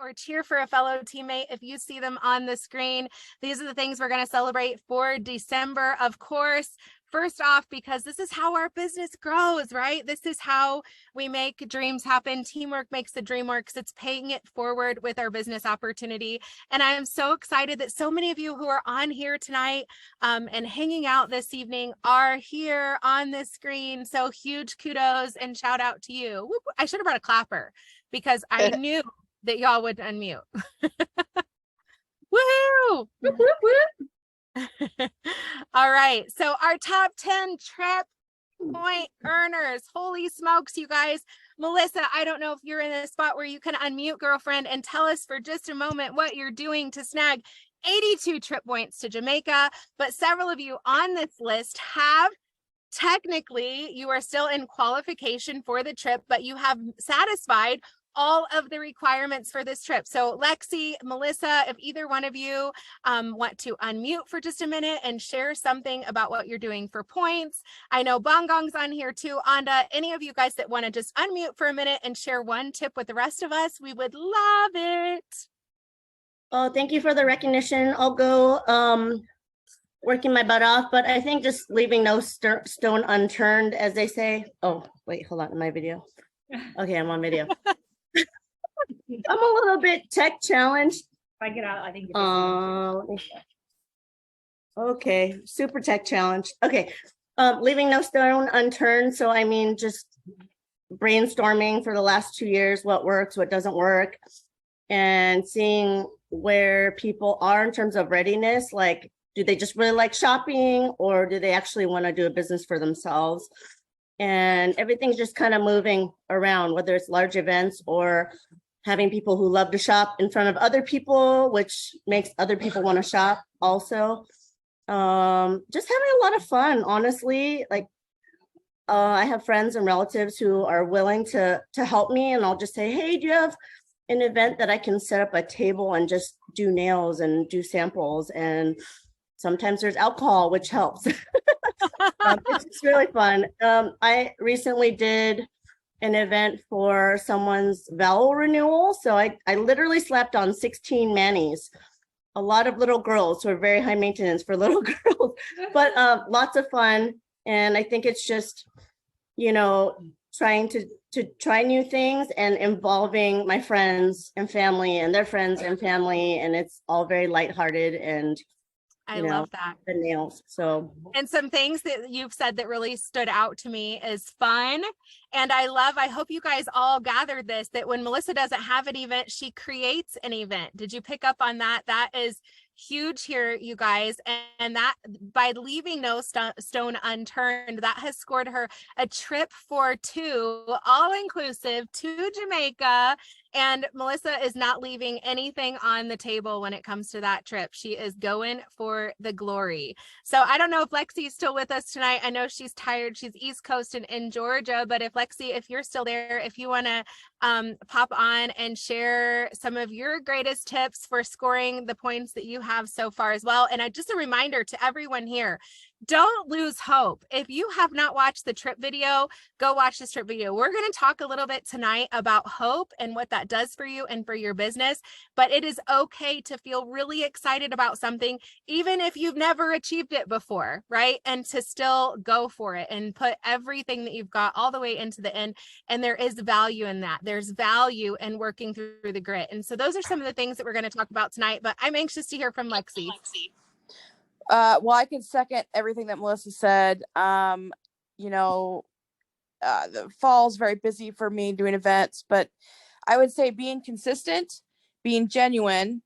or cheer for a fellow teammate if you see them on the screen. These are the things we're going to celebrate for December, of course. First off, because this is how our business grows, right? This is how we make dreams happen. Teamwork makes the dream work. It's paying it forward with our business opportunity. And I am so excited that so many of you who are on here tonight and hanging out this evening are here on this screen. So huge kudos and shout out to you. Whoop, I should have brought a clapper because I knew that y'all would unmute. Woohoo! Whoop, whoop, whoop. All right, so our top 10 trip point earners. Holy smokes, you guys. Melissa, I don't know if you're in a spot where you can unmute, girlfriend, and tell us for just a moment what you're doing to snag 82 trip points to Jamaica, but several of you on this list have technically, you are still in qualification for the trip, but you have satisfied all of the requirements for this trip. So Lexi, Melissa, if either one of you want to unmute for just a minute and share something about what you're doing for points. I know Bongong's on here too. Anda, any of you guys that want to just unmute for a minute and share one tip with the rest of us, we would love it. Oh, thank you for the recognition. I'll go working my butt off, but I think just leaving no stone unturned, as they say. Oh, wait, hold on, my video. Okay, I'm on video. I'm a little bit tech challenged. If I get out, I think. Let me check. Okay, super tech challenged. Okay, leaving no stone unturned. So I mean, just brainstorming for the last 2 years, what works, what doesn't work, and seeing where people are in terms of readiness. Like, do they just really like shopping, or do they actually want to do a business for themselves? And everything's just kind of moving around, whether it's large events or having people who love to shop in front of other people, which makes other people want to shop also. Just having a lot of fun, honestly. Like, I have friends and relatives who are willing to help me, and I'll just say, hey, do you have an event that I can set up a table and just do nails and do samples? And sometimes there's alcohol, which helps. It's just really fun. I recently did an event for someone's vowel renewal. So I literally slapped on 16 manis, a lot of little girls, so very high maintenance for little girls, but lots of fun. And I think it's just, you know, trying to try new things and involving my friends and family and their friends and family. And it's all very lighthearted and I love that. The nails. So, and some things that you've said that really stood out to me is fun. And I hope you guys all gathered this, that when Melissa doesn't have an event, she creates an event. Did you pick up on that? That is huge here, you guys. And that by leaving no stone unturned, that has scored her a trip for 2, all inclusive, to Jamaica. And Melissa is not leaving anything on the table when it comes to that trip. She is going for the glory. So I don't know if Lexi's still with us tonight. I know she's tired. She's East Coast and in Georgia. But if Lexi, if you're still there, if you want to pop on and share some of your greatest tips for scoring the points that you have so far as well. And just a reminder to everyone here, don't lose hope. If you have not watched the trip video, go watch this trip video. We're going to talk a little bit tonight about hope and what that does for you and for your business, but it is okay to feel really excited about something, even if you've never achieved it before, right? And to still go for it and put everything that you've got all the way into the end. And there is value in that. There's value in working through the grit. And so those are some of the things that we're going to talk about tonight, but I'm anxious to hear from Lexi. Well, I can second everything that Melissa said. You know, the fall's very busy for me doing events, but I would say being consistent, being genuine,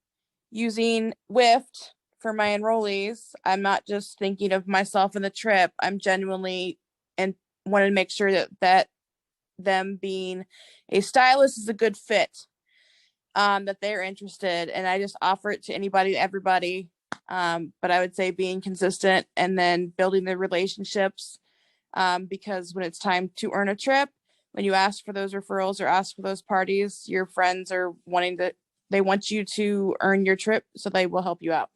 using WIFT for my enrollees. I'm not just thinking of myself and the trip. I'm genuinely and wanted to make sure that them being a stylist is a good fit, that they're interested, and I just offer it to anybody, everybody. But I would say being consistent and then building the relationships, because when it's time to earn a trip, when you ask for those referrals or ask for those parties, your friends are they want you to earn your trip, so they will help you out.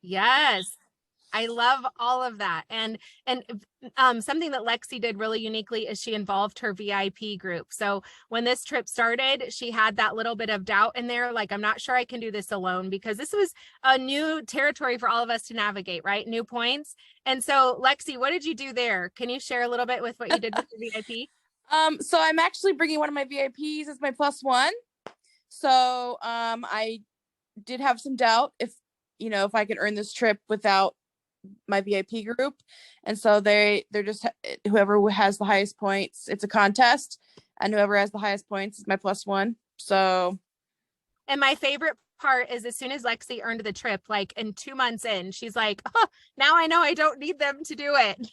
Yes. I love all of that. And something that Lexi did really uniquely is she involved her VIP group. So when this trip started, she had that little bit of doubt in there. Like, I'm not sure I can do this alone, because this was a new territory for all of us to navigate, right? New points. And so Lexi, what did you do there? Can you share a little bit with what you did with the VIP? So I'm actually bringing one of my VIPs as my +1. So I did have some doubt if I could earn this trip without my VIP group. And so they're just, whoever has the highest points, it's a contest, and whoever has the highest points is my +1. So. And my favorite part is as soon as Lexi earned the trip, like in 2 months in, she's like, oh, now I know I don't need them to do it.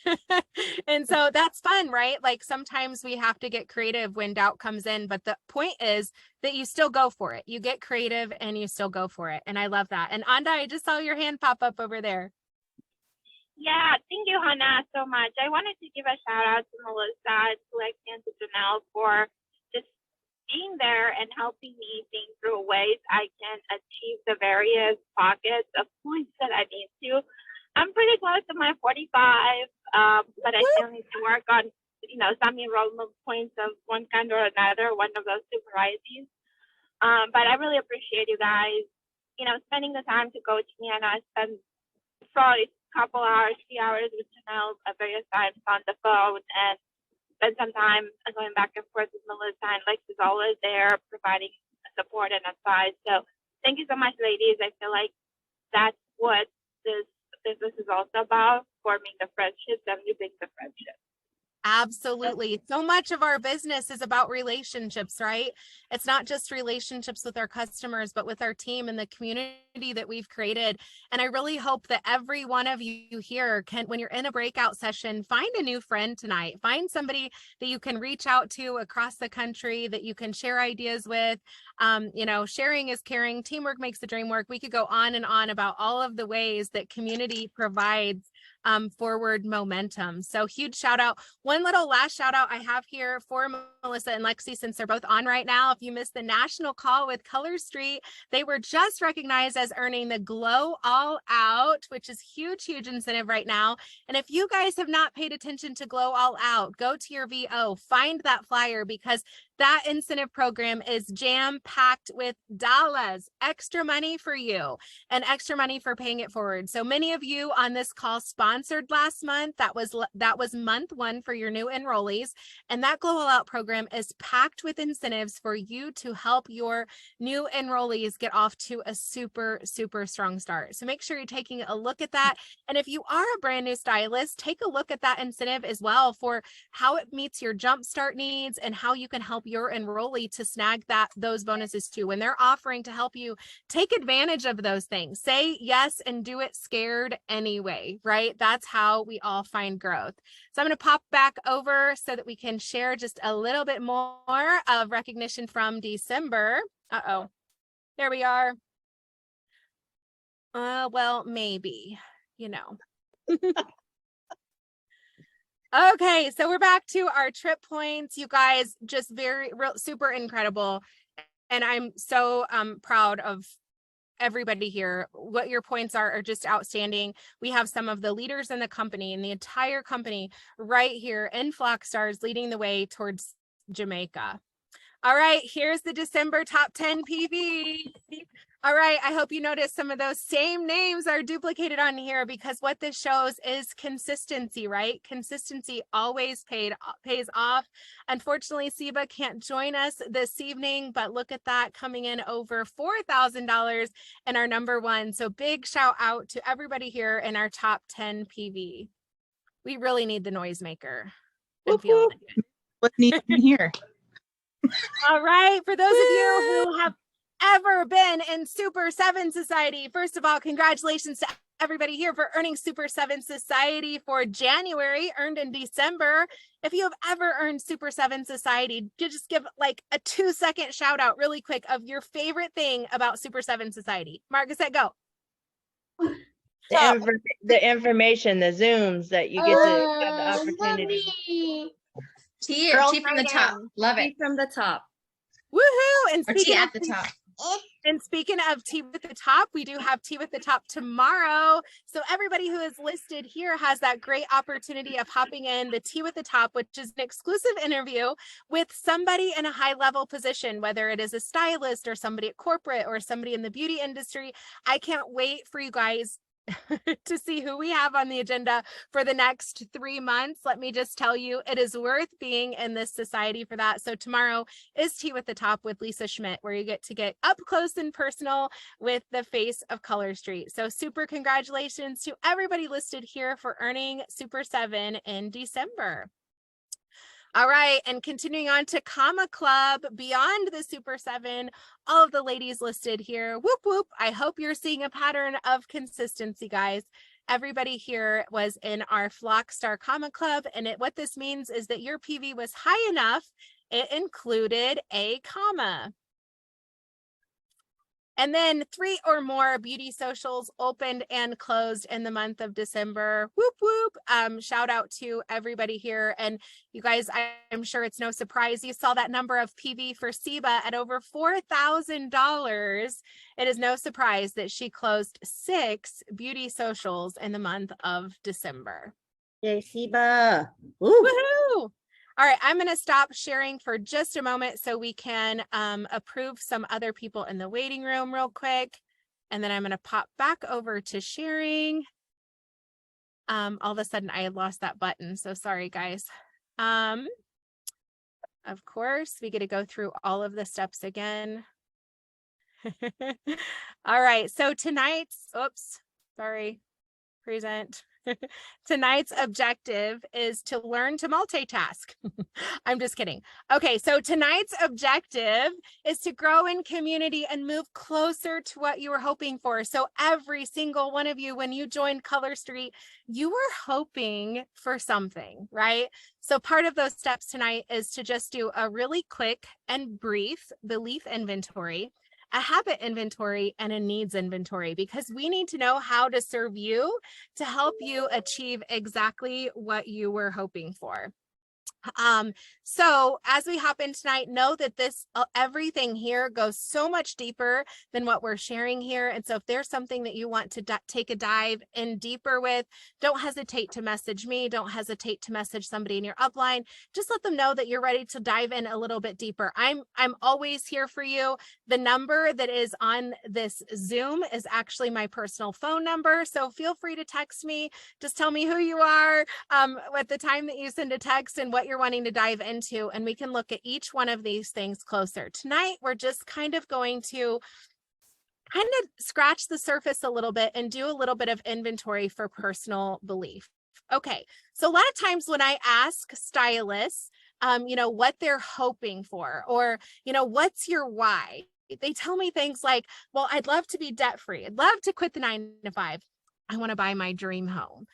And so that's fun, right? Like sometimes we have to get creative when doubt comes in, but the point is that you still go for it. You get creative and you still go for it. And I love that. And Anda, I just saw your hand pop up over there. Yeah, thank you, Hannah, so much. I wanted to give a shout out to Melissa, to Lexi, and to Janelle for just being there and helping me think through ways I can achieve the various pockets of points that I need to. I'm pretty close to my 45, but I still need to work on, some enrollment points of one kind or another, one of those two varieties. But I really appreciate you guys, spending the time to coach me. And I spent probably a couple hours, 3 hours with Janelle at various times on the phone, and spend some time going back and forth with Melissa, and Lex is always there providing support and advice. So thank you so much, ladies. I feel like that's what this business is also about, forming the friendships and reaping the friendships. Absolutely. So much of our business is about relationships, right? It's not just relationships with our customers, but with our team and the community that we've created. And I really hope that every one of you here can, when you're in a breakout session, find a new friend tonight. Find somebody that you can reach out to across the country, that you can share ideas with. Sharing is caring. Teamwork makes the dream work. We could go on and on about all of the ways that community provides forward momentum. So huge shout out. One little last shout out I have here for Melissa and Lexi, since they're both on right now. If you missed the national call with Color Street, they were just recognized as earning the Glow All Out, which is huge incentive right now. And if you guys have not paid attention to Glow All Out, go to your VO, find that flyer, because that incentive program is jam-packed with dollars, extra money for you and extra money for paying it forward. So many of you on this call sponsored last month. That was month 1 for your new enrollees. And that Glow All Out program is packed with incentives for you to help your new enrollees get off to a super, super strong start. So make sure you're taking a look at that. And if you are a brand new stylist, take a look at that incentive as well for how it meets your jumpstart needs and how you can help your enrollee to snag those bonuses too. When they're offering to help you, take advantage of those things. Say yes and do it scared anyway, right? That's how we all find growth. So I'm going to pop back over so that we can share just a little bit more of recognition from December. Uh-oh, there we are. Well, maybe, Okay, so we're back to our trip points. You guys, just super incredible. And I'm so proud of everybody here. What your points are just outstanding. We have some of the leaders in the company and the entire company right here in FLOCKSTARS leading the way towards Jamaica. All right, here's the December top 10 PV. All right, I hope you notice some of those same names are duplicated on here, because what this shows is consistency, right? Consistency always pays off. Unfortunately, Siba can't join us this evening, but look at that, coming in over $4,000 and our number 1. So big shout out to everybody here in our top 10 PV. We really need the noisemaker. I'm feeling it. What's needed here? All right, for those of you who have ever been in Super 7 Society, first of all, congratulations to everybody here for earning Super 7 Society for January, earned in December. If you have ever earned Super 7 Society, just give like a 2-second shout out really quick of your favorite thing about Super 7 Society. Marcus, go. The information, the Zooms that you get to have the opportunity. Tea from the top. Love it. From the top. Woohoo! And Or tea at the top. And speaking of tea with the top, we do have tea with the top tomorrow. So everybody who is listed here has that great opportunity of hopping in the tea with the top, which is an exclusive interview with somebody in a high level position, whether it is a stylist or somebody at corporate or somebody in the beauty industry. I can't wait for you guys to see who we have on the agenda for the next 3 months. Let me just tell you, it is worth being in this society for that. So tomorrow is Tea with the Top with Lisa Schmidt, where you get to get up close and personal with the face of Color Street. So super congratulations to everybody listed here for earning Super 7 in December. All right, and continuing on to Comma Club, beyond the Super 7, all of the ladies listed here, whoop, whoop. I hope you're seeing a pattern of consistency, guys. Everybody here was in our FLOCKSTAR Comma Club, and what this means is that your PV was high enough, it included a comma. And then 3 or more beauty socials opened and closed in the month of December. Whoop, whoop. Shout out to everybody here. And you guys, I'm sure it's no surprise you saw that number of PV for Seba at over $4,000. It is no surprise that she closed 6 beauty socials in the month of December. Yay, Seba. Woo. Woohoo! All right, I'm going to stop sharing for just a moment so we can approve some other people in the waiting room real quick. And then I'm going to pop back over to sharing. All of a sudden, I had lost that button. So sorry, guys. Of course, we get to go through all of the steps again. All right, so tonight's, present. Tonight's objective is to learn to multitask. I'm just kidding. Okay, so tonight's objective is to grow in community and move closer to what you were hoping for. So every single one of you, when you joined Color Street, you were hoping for something, right? So part of those steps tonight is to just do a really quick and brief belief inventory, a habit inventory, and a needs inventory, because we need to know how to serve you to help you achieve exactly what you were hoping for. So as we hop in tonight, know that this everything here goes so much deeper than what we're sharing here. And so if there's something that you want to take a dive in deeper with, don't hesitate to message me. Don't hesitate to message somebody in your upline. Just let them know that you're ready to dive in a little bit deeper. I'm always here for you. The number that is on this Zoom is actually my personal phone number. So feel free to text me. Just tell me who you are at the time that you send a text and what you're wanting to dive into, and we can look at each one of these things closer. Tonight, we're just kind of going to scratch the surface a little bit and do a little bit of inventory for personal belief. Okay, so a lot of times when I ask stylists, what they're hoping for, or, what's your why? They tell me things like, well, I'd love to be debt-free. I'd love to quit the 9-to-5. I want to buy my dream home.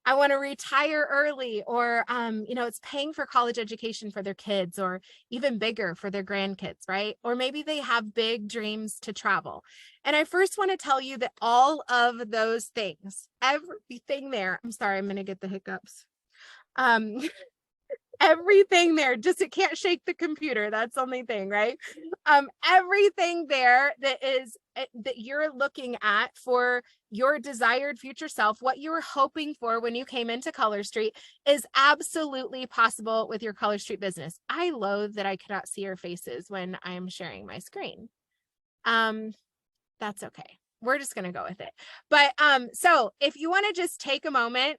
I want to retire early, or, it's paying for college education for their kids, or even bigger for their grandkids, right? Or maybe they have big dreams to travel. And I first want to tell you that all of those things, everything there, I'm sorry, I'm going to get the hiccups. Everything there, just it can't shake the computer. That's the only thing, right? Everything there that you're looking at for your desired future self, what you were hoping for when you came into Color Street, is absolutely possible with your Color Street business. I loathe that I cannot see your faces when I'm sharing my screen. That's okay. We're just going to go with it. But so if you want to just take a moment.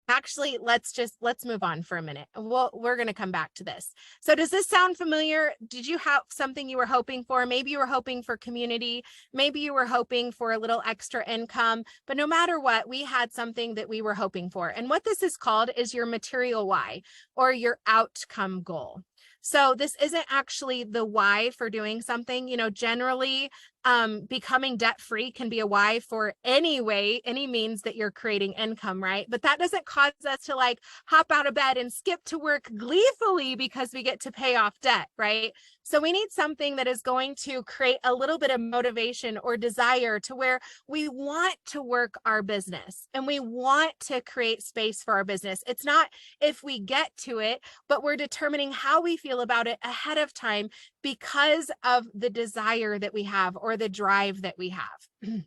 Actually, let's move on for a minute. We're going to come back to this. So does this sound familiar? Did you have something you were hoping for? Maybe you were hoping for community. Maybe you were hoping for a little extra income. But no matter what, we had something that we were hoping for. And what this is called is your material why, or your outcome goal. So this isn't actually the why for doing something. Generally becoming debt free can be a why for any means that you're creating income, right? But that doesn't cause us to like hop out of bed and skip to work gleefully because we get to pay off debt, right? So we need something that is going to create a little bit of motivation or desire to where we want to work our business and we want to create space for our business. It's not if we get to it, but we're determining how we feel about it ahead of time because of the desire that we have or the drive that we have.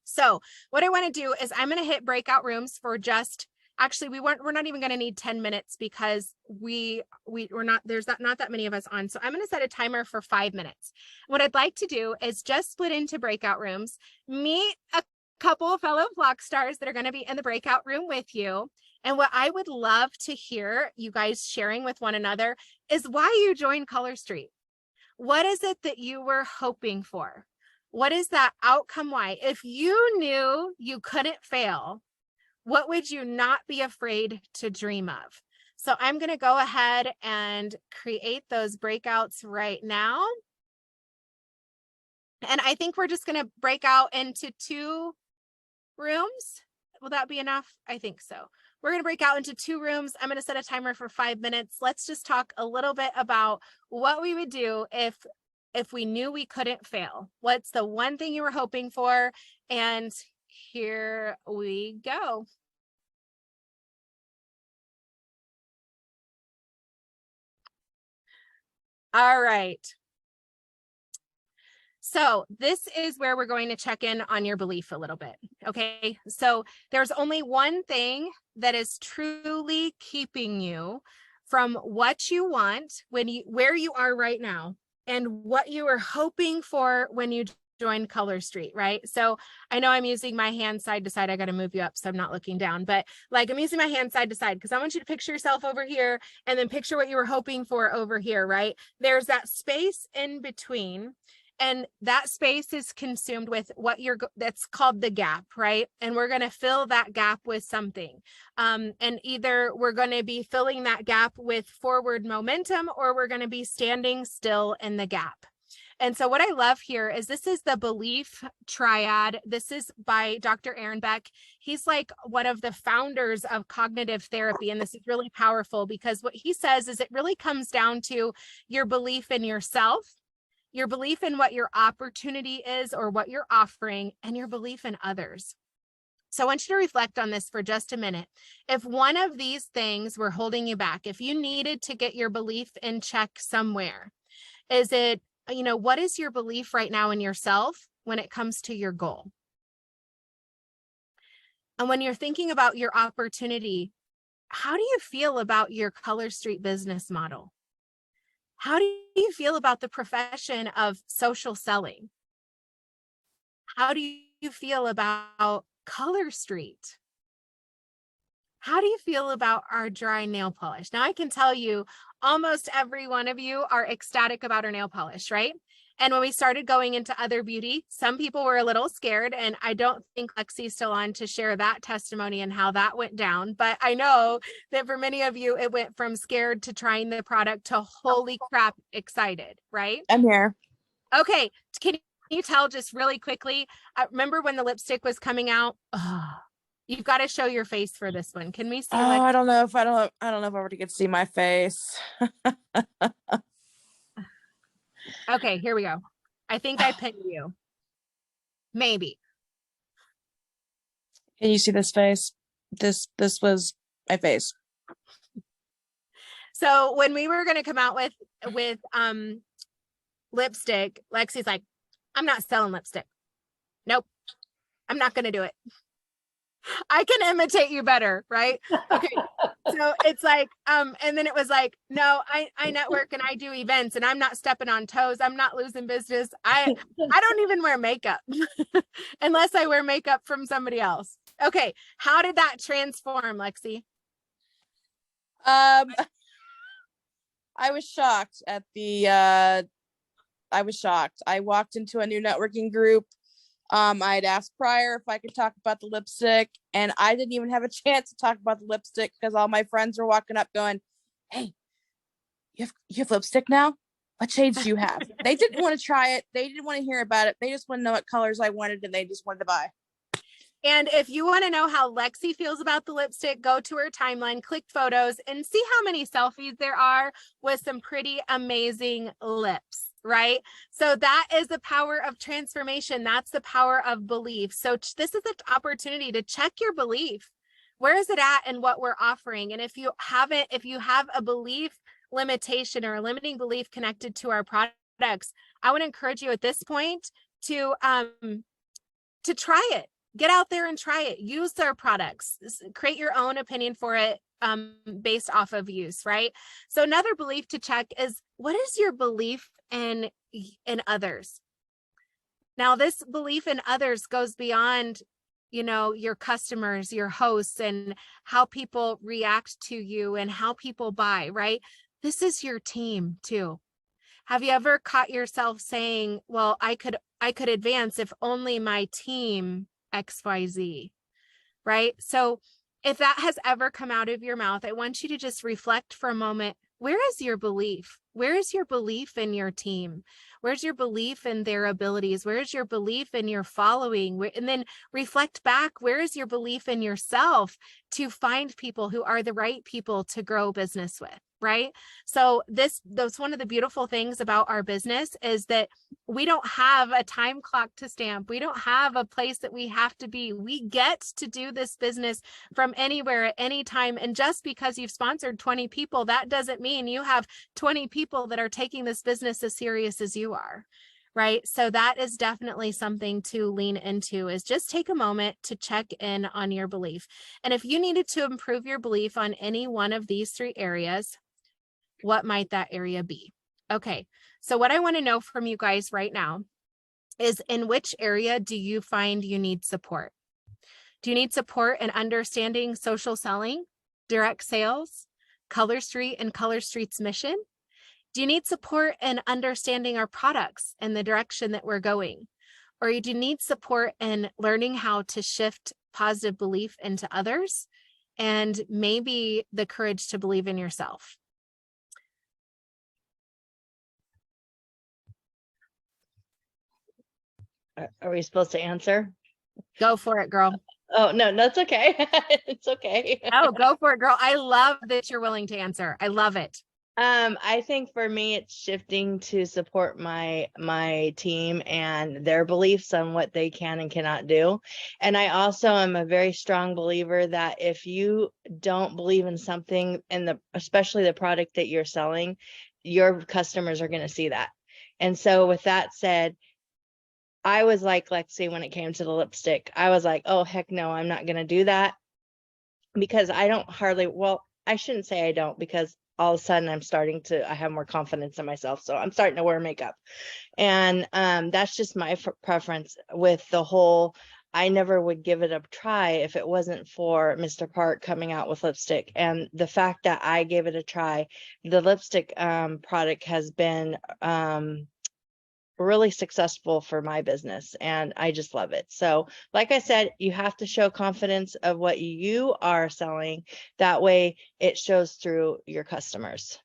So what I want to do is I'm going to hit breakout rooms for just, actually, we're not even going to need 10 minutes because we're not, there's not that many of us on. So I'm going to set a timer for 5 minutes. What I'd like to do is just split into breakout rooms, meet a couple of fellow flock stars that are going to be in the breakout room with you. And what I would love to hear you guys sharing with one another is why you joined Color Street. What is it that you were hoping for? What is that outcome? Why? If you knew you couldn't fail, what would you not be afraid to dream of? So I'm going to go ahead and create those breakouts right now. And I think we're just going to break out into 2 rooms. Will that be enough? I think so. We're going to break out into 2 rooms. I'm going to set a timer for 5 minutes. Let's just talk a little bit about what we would do if we knew we couldn't fail. What's the one thing you were hoping for? And here we go. All right. So this is where we're going to check in on your belief a little bit. Okay. So there's only one thing that is truly keeping you from what you want where you are right now and what you were hoping for when you joined Color Street, right? So I know I'm using my hand side to side. I got to move you up so I'm not looking down, but like I'm using my hand side to side because I want you to picture yourself over here and then picture what you were hoping for over here, right? There's that space in between. And that space is consumed with that's called the gap, right? And we're going to fill that gap with something. And either we're going to be filling that gap with forward momentum or we're going to be standing still in the gap. And so what I love here is this is the belief triad. This is by Dr. Aaron Beck. He's like one of the founders of cognitive therapy. And this is really powerful because what he says is it really comes down to your belief in yourself, your belief in what your opportunity is or what you're offering, and your belief in others. So I want you to reflect on this for just a minute. If one of these things were holding you back, if you needed to get your belief in check somewhere, is it, what is your belief right now in yourself when it comes to your goal? And when you're thinking about your opportunity, how do you feel about your Color Street business model? How do you feel about the profession of social selling? How do you feel about Color Street? How do you feel about our dry nail polish? Now I can tell you almost every one of you are ecstatic about our nail polish, right? And when we started going into other beauty, some people were a little scared, and I don't think Lexi's still on to share that testimony and how that went down. But I know that for many of you, it went from scared to trying the product to holy crap, excited, right? I'm here. Okay. Can you tell just really quickly? I remember when the lipstick was coming out. Oh, you've got to show your face for this one. Can we see? I don't know if I already get to see my face. Okay, here we go. I think I pinned you. Maybe. Can you see this face? This was my face. So when we were going to come out with lipstick, Lexi's like, I'm not selling lipstick. Nope. I'm not going to do it. I can imitate you better, right? Okay. So it's like, and then it was like, no, I network and I do events and I'm not stepping on toes. I'm not losing business. I don't even wear makeup unless I wear makeup from somebody else. Okay. How did that transform, Lexi? I was shocked at I was shocked. I walked into a new networking group. I'd asked prior if I could talk about the lipstick, and I didn't even have a chance to talk about the lipstick because all my friends were walking up going, "Hey, you have lipstick now?" what shades do you have? They didn't want to try it. They didn't want to hear about it. They just want to know what colors I wanted, and they just wanted to buy. And if you want to know how Lexi feels about the lipstick, go to her timeline, click photos, and see how many selfies there are with some pretty amazing lips, right? So that is the power of transformation. That's the power of belief. So this is an opportunity to check your belief. Where is it at and what we're offering? And if you have a belief limitation or a limiting belief connected to our products, I would encourage you at this point to try it. Get out there and try it. Use their products. Create your own opinion for it based off of use, right? So another belief to check is, what is your belief in others? Now, this belief in others goes beyond, your customers, your hosts, and how people react to you and how people buy, right? This is your team too. Have you ever caught yourself saying, well, I could advance if only my team XYZ, right? So if that has ever come out of your mouth, I want you to just reflect for a moment. Where is your belief? Where is your belief in your team? Where's your belief in their abilities? Where's your belief in your following? And then reflect back. Where is your belief in yourself to find people who are the right people to grow business with, right? So that's one of the beautiful things about our business is that we don't have a time clock to stamp. We don't have a place that we have to be. We get to do this business from anywhere at any time. And just because you've sponsored 20 people, that doesn't mean you have 20 people that are taking this business as serious as you are, right? So that is definitely something to lean into, is just take a moment to check in on your belief. And if you needed to improve your belief on any one of these 3 areas, what might that area be? Okay, so what I want to know from you guys right now is, in which area do you find you need support? Do you need support in understanding social selling, direct sales, Color Street and Color Street's mission? Do you need support in understanding our products and the direction that we're going? Or do you need support in learning how to shift positive belief into others and maybe the courage to believe in yourself? Are we supposed to answer? Go for it, girl. Oh, no, that's okay. It's okay. Oh, go for it, girl. I love that you're willing to answer. I love it. I think for me, it's shifting to support my team and their beliefs on what they can and cannot do. And I also am a very strong believer that if you don't believe in something, especially the product that you're selling, your customers are going to see that. And so with that said, I was like Lexi when it came to the lipstick. I was like, oh, heck no, I'm not going to do that, because I don't I shouldn't say I don't, because all of a sudden I have more confidence in myself. So I'm starting to wear makeup, and that's just my preference with the whole, I never would give it a try if it wasn't for Mr. Park coming out with lipstick. And the fact that I gave it a try, the lipstick product has been really successful for my business, and I just love it. So like I said, you have to show confidence of what you are selling. That way it shows through your customers.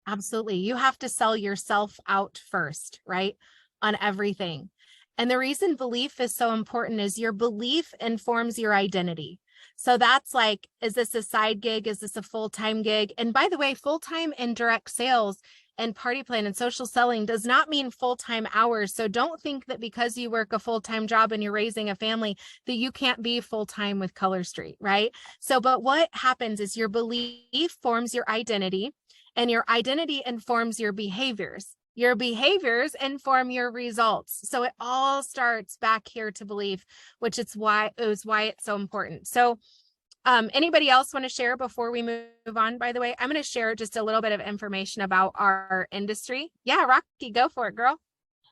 Absolutely. You have to sell yourself out first, right? On everything. And the reason belief is so important is your belief informs your identity. So that's like, is this a side gig? Is this a full-time gig? And by the way, full-time in direct sales and party plan and social selling does not mean full-time hours. So don't think that because you work a full-time job and you're raising a family that you can't be full-time with Color Street, right? So, but what happens is your belief forms your identity, and your identity informs your behaviors. Your behaviors inform your results. So it all starts back here to belief, which is why it's so important. So anybody else want to share before we move on? By the way, I'm going to share just a little bit of information about our industry. Yeah, Rocky, go for it, girl.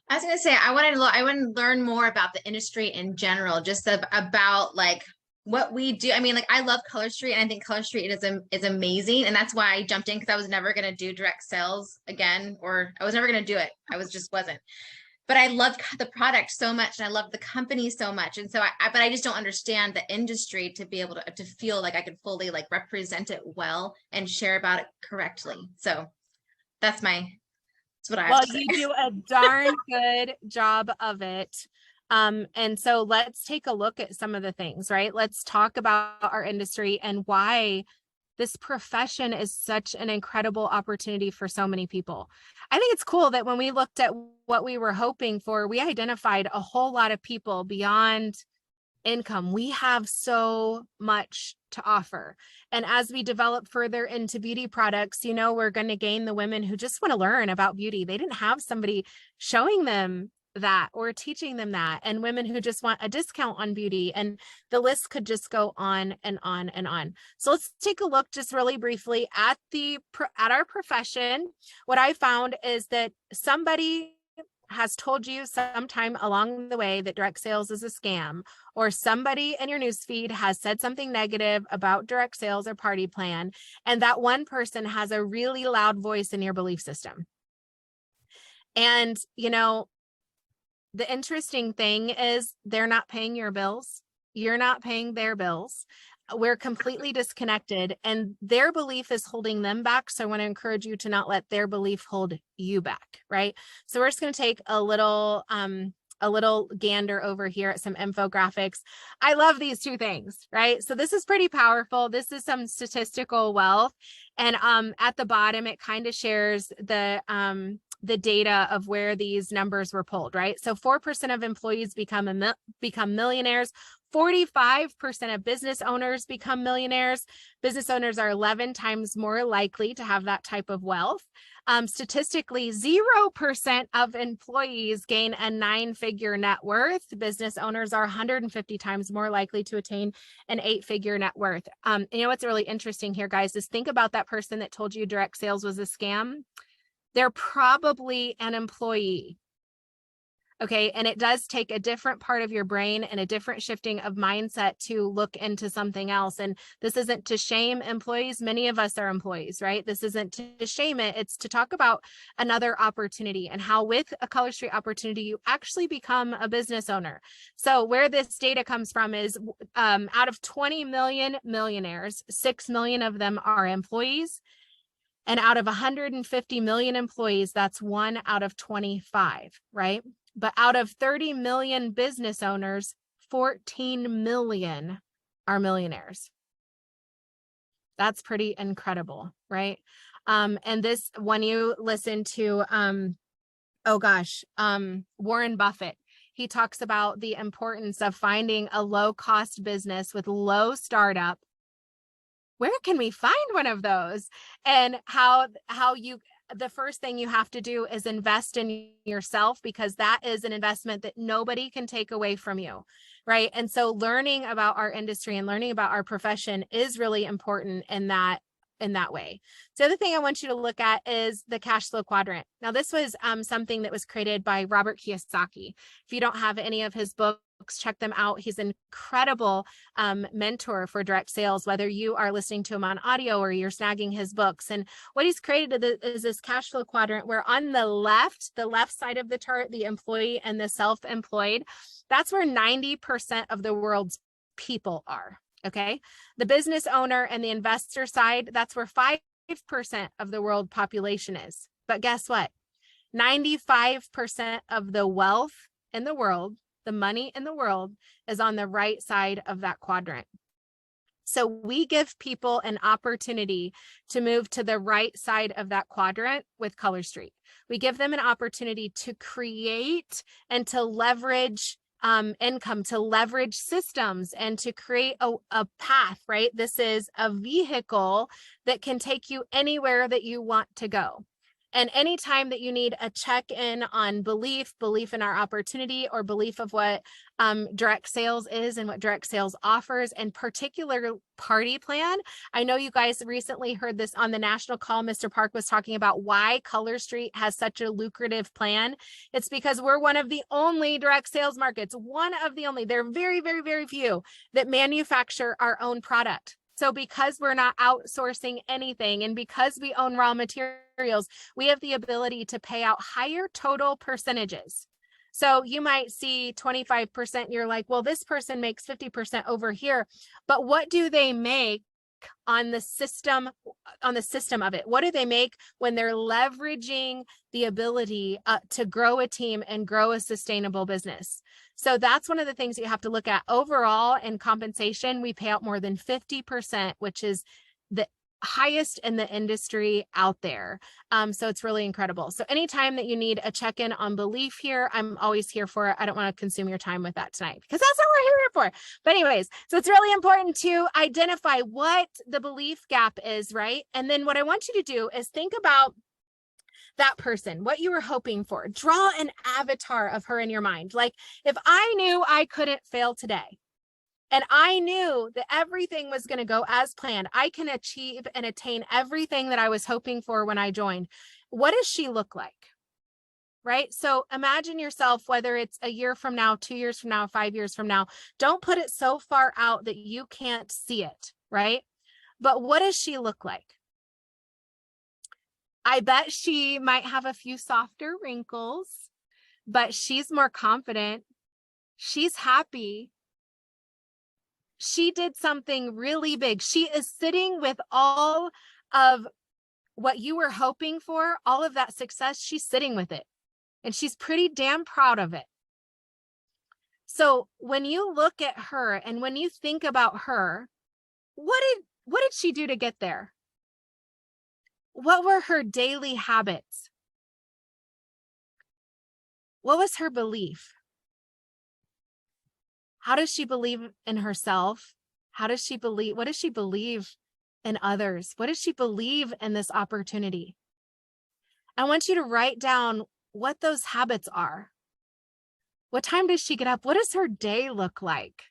I was going to say, I want to learn more about the industry in general, just about like what we do. I mean, like, I love Color Street, and I think Color Street is amazing. And that's why I jumped in, because I was never going to do direct sales again, or I was never going to do it. I wasn't. But I love the product so much, and I love the company so much. And so but I just don't understand the industry to be able to feel like I could fully like represent it well and share about it correctly. So that's my That's what I have Well, to say. you do a darn good job of it. And so let's take a look at some of the things, right? Let's talk about our industry and why this profession is such an incredible opportunity for so many people. I think it's cool that when we looked at what we were hoping for, we identified a whole lot of people beyond income. We have so much to offer. And as we develop further into beauty products, you know, we're going to gain the women who just want to learn about beauty. They didn't have somebody showing them that or teaching them that, and women who just want a discount on beauty, and the list could just go on and on and on. So let's take a look just really briefly at our profession. What I found is that somebody has told you sometime along the way that direct sales is a scam, or somebody in your newsfeed has said something negative about direct sales or party plan, and that one person has a really loud voice in your belief system. And, you know, the interesting thing is they're not paying your bills. You're not paying their bills. We're completely disconnected, and their belief is holding them back. So I want to encourage you to not let their belief hold you back, right? So we're just going to take a little gander over here at some infographics. I love these two things, right? So this is pretty powerful. This is some statistical wealth. And at the bottom, it kind of shares the data of where these numbers were pulled, right? So 4% of employees become millionaires. 45% of business owners become millionaires. Business owners are 11 times more likely to have that type of wealth. Statistically, 0% of employees gain a 9-figure net worth. Business owners are 150 times more likely to attain an 8-figure net worth. You know what's really interesting here, guys, is think about that person that told you direct sales was a scam. They're probably an employee. Okay. And it does take a different part of your brain and a different shifting of mindset to look into something else. And this isn't to shame employees. Many of us are employees, right? This isn't to shame it. It's to talk about another opportunity and how with a Color Street opportunity, you actually become a business owner. So where this data comes from is out of 20 million millionaires, 6 million of them are employees. And out of 150 million employees, that's 1 out of 25, right? But out of 30 million business owners, 14 million are millionaires. That's pretty incredible, right? And this, when you listen to, Warren Buffett, he talks about the importance of finding a low-cost business with low startup. Where can we find one of those? And how the first thing you have to do is invest in yourself, because that is an investment that nobody can take away from you, right? And so learning about our industry and learning about our profession is really important in that way. So the other thing I want you to look at is the cash flow quadrant. Now, this was something that was created by Robert Kiyosaki. If you don't have any of his books, check them out. He's an incredible mentor for direct sales, whether you are listening to him on audio or you're snagging his books. And what he's created is this cash flow quadrant, where on the left side of the chart, the employee and the self-employed, that's where 90% of the world's people are. Okay. The business owner and the investor side, that's where 5% of the world population is. But guess what? 95% of the wealth in the world, the money in the world, is on the right side of that quadrant. So we give people an opportunity to move to the right side of that quadrant with Color Street. We give them an opportunity to create and to leverage income, to leverage systems, and to create a path, right? This is a vehicle that can take you anywhere that you want to go. And anytime that you need a check-in on belief in our opportunity, or belief of what direct sales is and what direct sales offers, and particular party plan. I know you guys recently heard this on the national call. Mr. Park was talking about why Color Street has such a lucrative plan. It's because we're one of the only direct sales markets, one of the only, there are very, very, very few that manufacture our own product. So because we're not outsourcing anything, and because we own raw materials, we have the ability to pay out higher total percentages. So you might see 25%, you're like, well, this person makes 50% over here, but what do they make on the system of it? What do they make when they're leveraging the ability to grow a team and grow a sustainable business? So that's one of the things you have to look at. Overall, in compensation, we pay out more than 50%, which is the highest in the industry out there. So it's really incredible. So anytime that you need a check-in on belief here, I'm always here for it. I don't want to consume your time with that tonight because that's what we're here for. But anyways, so it's really important to identify what the belief gap is, right? And then what I want you to do is think about that person, what you were hoping for. Draw an avatar of her in your mind. Like, if I knew I couldn't fail today, and I knew that everything was going to go as planned, I can achieve and attain everything that I was hoping for when I joined. What does she look like? Right? So imagine yourself, whether it's a year from now, 2 years from now, 5 years from now, don't put it so far out that you can't see it, right? But what does she look like? I bet she might have a few softer wrinkles, but she's more confident. She's happy. She did something really big. She is sitting with all of what you were hoping for, all of that success. She's sitting with it, and she's pretty damn proud of it. So when you look at her and when you think about her, what did she do to get there? What were her daily habits? What was her belief? How does she believe in herself? What does she believe in others? What does she believe in this opportunity? I want you to write down what those habits are. What time does she get up? What does her day look like?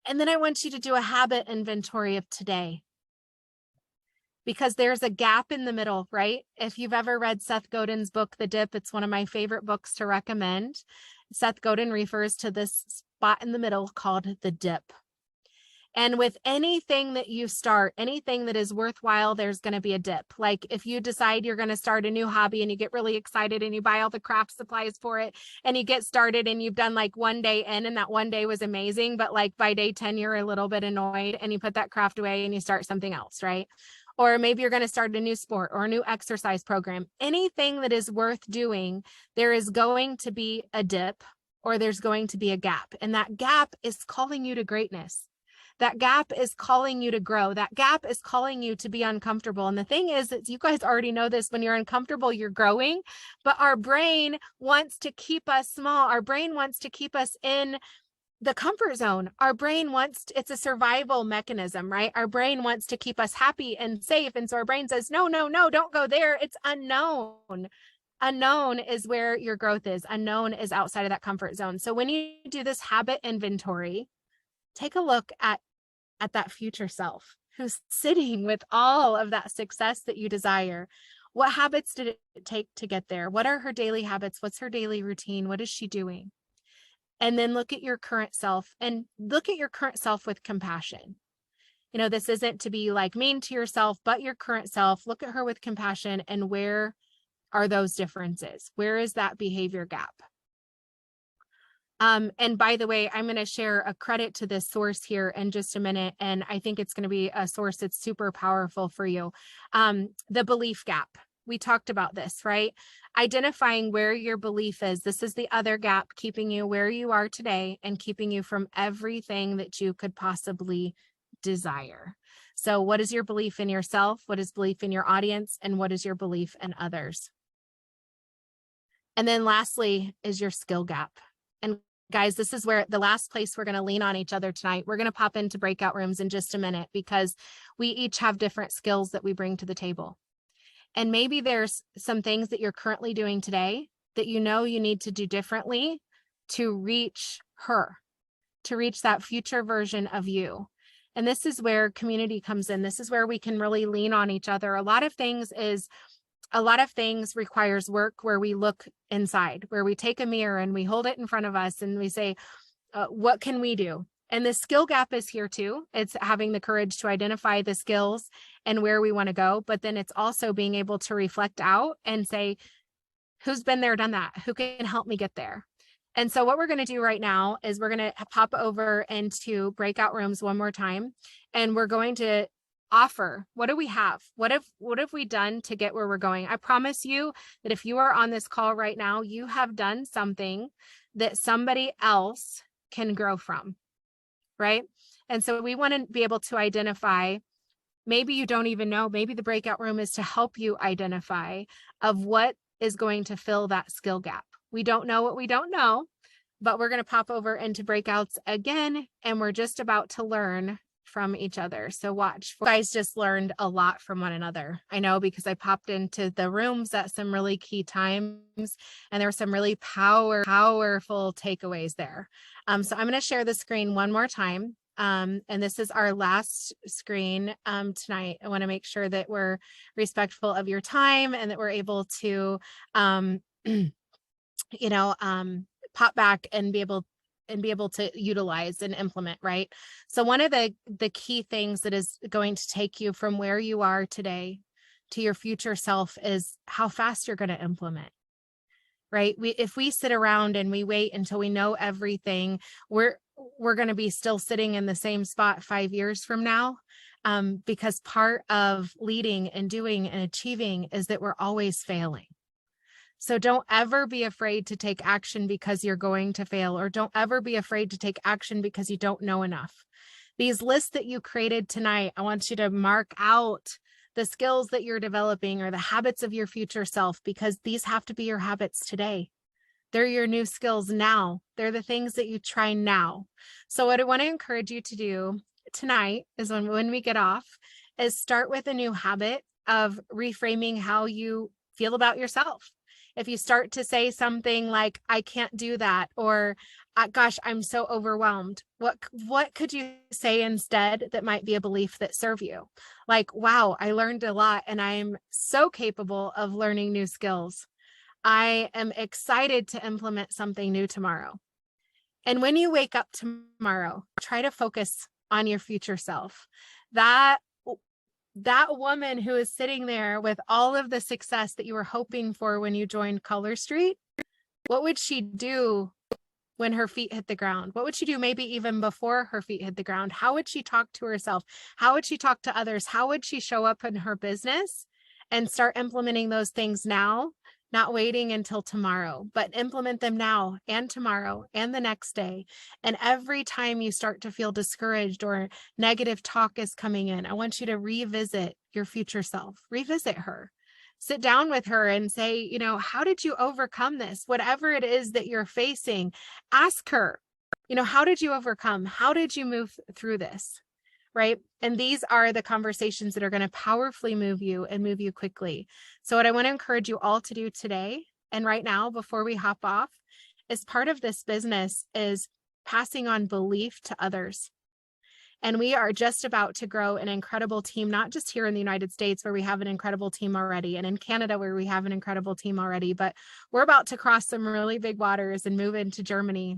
And then I want you to do a habit inventory of today, because there's a gap in the middle, right? If you've ever read Seth Godin's book, The Dip, it's one of my favorite books to recommend. Seth Godin refers to this spot in the middle called the dip. And with anything that you start, anything that is worthwhile, there's going to be a dip. Like if you decide you're going to start a new hobby and you get really excited and you buy all the craft supplies for it and you get started and you've done like one day in and that one day was amazing, but like by day 10, you're a little bit annoyed and you put that craft away and you start something else, right? Or maybe you're going to start a new sport or a new exercise program. Anything that is worth doing, there is going to be a dip or there's going to be a gap. And that gap is calling you to greatness. That gap is calling you to grow. That gap is calling you to be uncomfortable. And the thing is that you guys already know this, when you're uncomfortable, you're growing, but our brain wants to keep us small. Our brain wants to keep us in the comfort zone. Our brain it's a survival mechanism, right? Our brain wants to keep us happy and safe. And so our brain says, no, don't go there. It's unknown. Unknown is where your growth is. Unknown is outside of that comfort zone. So when you do this habit inventory, take a look at that future self who's sitting with all of that success that you desire. What habits did it take to get there? What are her daily habits? What's her daily routine? What is she doing? And then look at your current self and look at your current self with compassion. You know, this isn't to be like mean to yourself, but your current self. Look at her with compassion, and where are those differences? Where is that behavior gap? And by the way, I'm going to share a credit to this source here in just a minute. And I think it's going to be a source that's super powerful for you. The belief gap. We talked about this, right? Identifying where your belief is. This is the other gap keeping you where you are today and keeping you from everything that you could possibly desire. So what is your belief in yourself? What is belief in your audience? And what is your belief in others? And then lastly is your skill gap. And guys, this is where the last place we're going to lean on each other tonight. We're going to pop into breakout rooms in just a minute because we each have different skills that we bring to the table. And maybe there's some things that you're currently doing today that you know you need to do differently to reach her, to reach that future version of you. And this is where community comes in. This is where we can really lean on each other. A lot of things requires work where we look inside, where we take a mirror and we hold it in front of us and we say, what can we do? And the skill gap is here too. It's having the courage to identify the skills and where we want to go. But then it's also being able to reflect out and say, who's been there, done that? Who can help me get there? And so what we're going to do right now is we're going to pop over into breakout rooms one more time, and we're going to offer, what do we have? What have we done to get where we're going? I promise you that if you are on this call right now, you have done something that somebody else can grow from, right? And so we want to be able to identify, maybe you don't even know, maybe the breakout room is to help you identify of what is going to fill that skill gap. We don't know what we don't know, but we're going to pop over into breakouts again, and we're just about to learn from each other. So watch. You guys just learned a lot from one another. I know, because I popped into the rooms at some really key times, and there were some really powerful takeaways there. So I'm going to share the screen one more time. And this is our last screen tonight. I want to make sure that we're respectful of your time and that we're able to pop back and be able to utilize and implement, right? So one of the key things that is going to take you from where you are today to your future self is how fast you're going to implement, right? If we sit around and we wait until we know everything, we're going to be still sitting in the same spot 5 years from now, because part of leading and doing and achieving is that we're always failing. So don't ever be afraid to take action because you're going to fail, or don't ever be afraid to take action because you don't know enough. These lists that you created tonight, I want you to mark out the skills that you're developing or the habits of your future self, because these have to be your habits today. They're your new skills now. They're the things that you try now. So what I want to encourage you to do tonight is when we get off, is start with a new habit of reframing how you feel about yourself. If you start to say something like, I can't do that, or gosh, I'm so overwhelmed, what could you say instead that might be a belief that serve you? Like, wow, I learned a lot and I'm so capable of learning new skills. I am excited to implement something new tomorrow. And when you wake up tomorrow, try to focus on your future self. That woman who is sitting there with all of the success that you were hoping for when you joined Color Street, what would she do when her feet hit the ground? What would she do maybe even before her feet hit the ground? How would she talk to herself? How would she talk to others? How would she show up in her business and start implementing those things now? Not waiting until tomorrow, but implement them now and tomorrow and the next day. And every time you start to feel discouraged or negative talk is coming in, I want you to revisit your future self, revisit her, sit down with her and say, how did you overcome this? Whatever it is that you're facing, ask her, how did you overcome? How did you move through this? Right? And these are the conversations that are going to powerfully move you and move you quickly. So what I want to encourage you all to do today and right now, before we hop off, is part of this business is passing on belief to others. And we are just about to grow an incredible team, not just here in the United States where we have an incredible team already, and in Canada where we have an incredible team already, but we're about to cross some really big waters and move into Germany.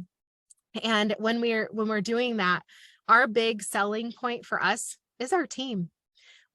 And when we're doing that, our big selling point for us is our team.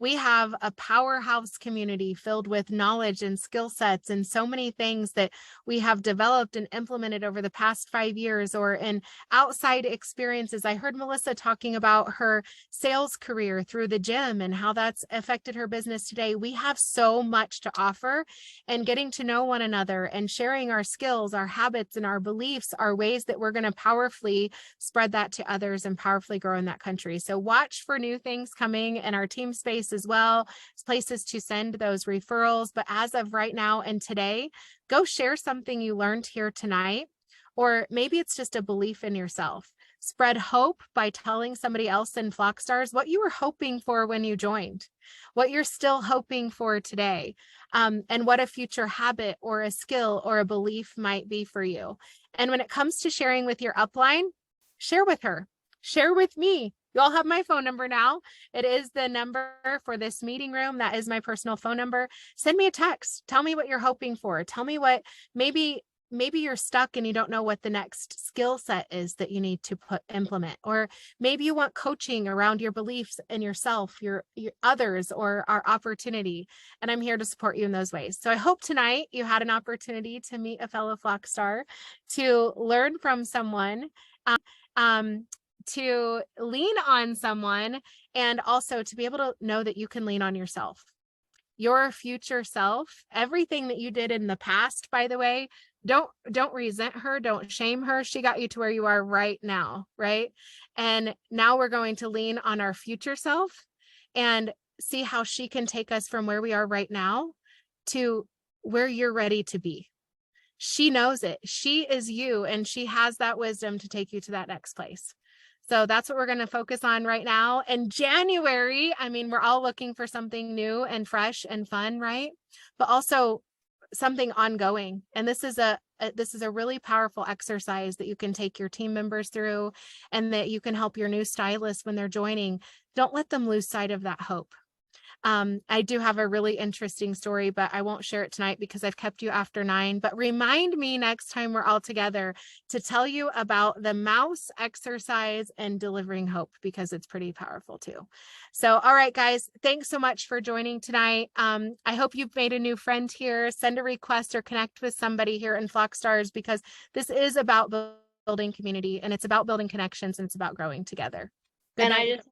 We have a powerhouse community filled with knowledge and skill sets and so many things that we have developed and implemented over the past 5 years, or in outside experiences. I heard Melissa talking about her sales career through the gym and how that's affected her business today. We have so much to offer, and getting to know one another and sharing our skills, our habits, and our beliefs are ways that we're going to powerfully spread that to others and powerfully grow in that country. So watch for new things coming in our team space as well, places to send those referrals. But as of right now and today, go share something you learned here tonight, or maybe it's just a belief in yourself. Spread hope by telling somebody else in FLOCKSTARS what you were hoping for when you joined, what you're still hoping for today, and what a future habit or a skill or a belief might be for you. And when it comes to sharing with your upline, share with her, share with me. You all have my phone number now. It is the number for this meeting room. That is my personal phone number. Send me a text. Tell me what you're hoping for. Tell me what maybe maybe you're stuck and you don't know what the next skill set is that you need to implement, or maybe you want coaching around your beliefs in yourself, your others, or our opportunity. And I'm here to support you in those ways. So I hope tonight you had an opportunity to meet a fellow flock star, to learn from someone, to lean on someone, and also to be able to know that you can lean on yourself. Your future self, everything that you did in the past, by the way, don't resent her, don't shame her. She got you to where you are right now, right? And now we're going to lean on our future self and see how she can take us from where we are right now to where you're ready to be. She knows it. She is you, and she has that wisdom to take you to that next place. So that's what we're going to focus on right now. And January, I mean, we're all looking for something new and fresh and fun, right? But also something ongoing. And this is a really powerful exercise that you can take your team members through, and that you can help your new stylists when they're joining. Don't let them lose sight of that hope. I do have a really interesting story, but I won't share it tonight because I've kept you after 9. But remind me next time we're all together to tell you about the mouse exercise and delivering hope, because it's pretty powerful too. So, all right, guys, thanks so much for joining tonight. I hope you've made a new friend here. Send a request or connect with somebody here in FLOCKSTARS, because this is about building community, and it's about building connections, and it's about growing together. Good And night. I just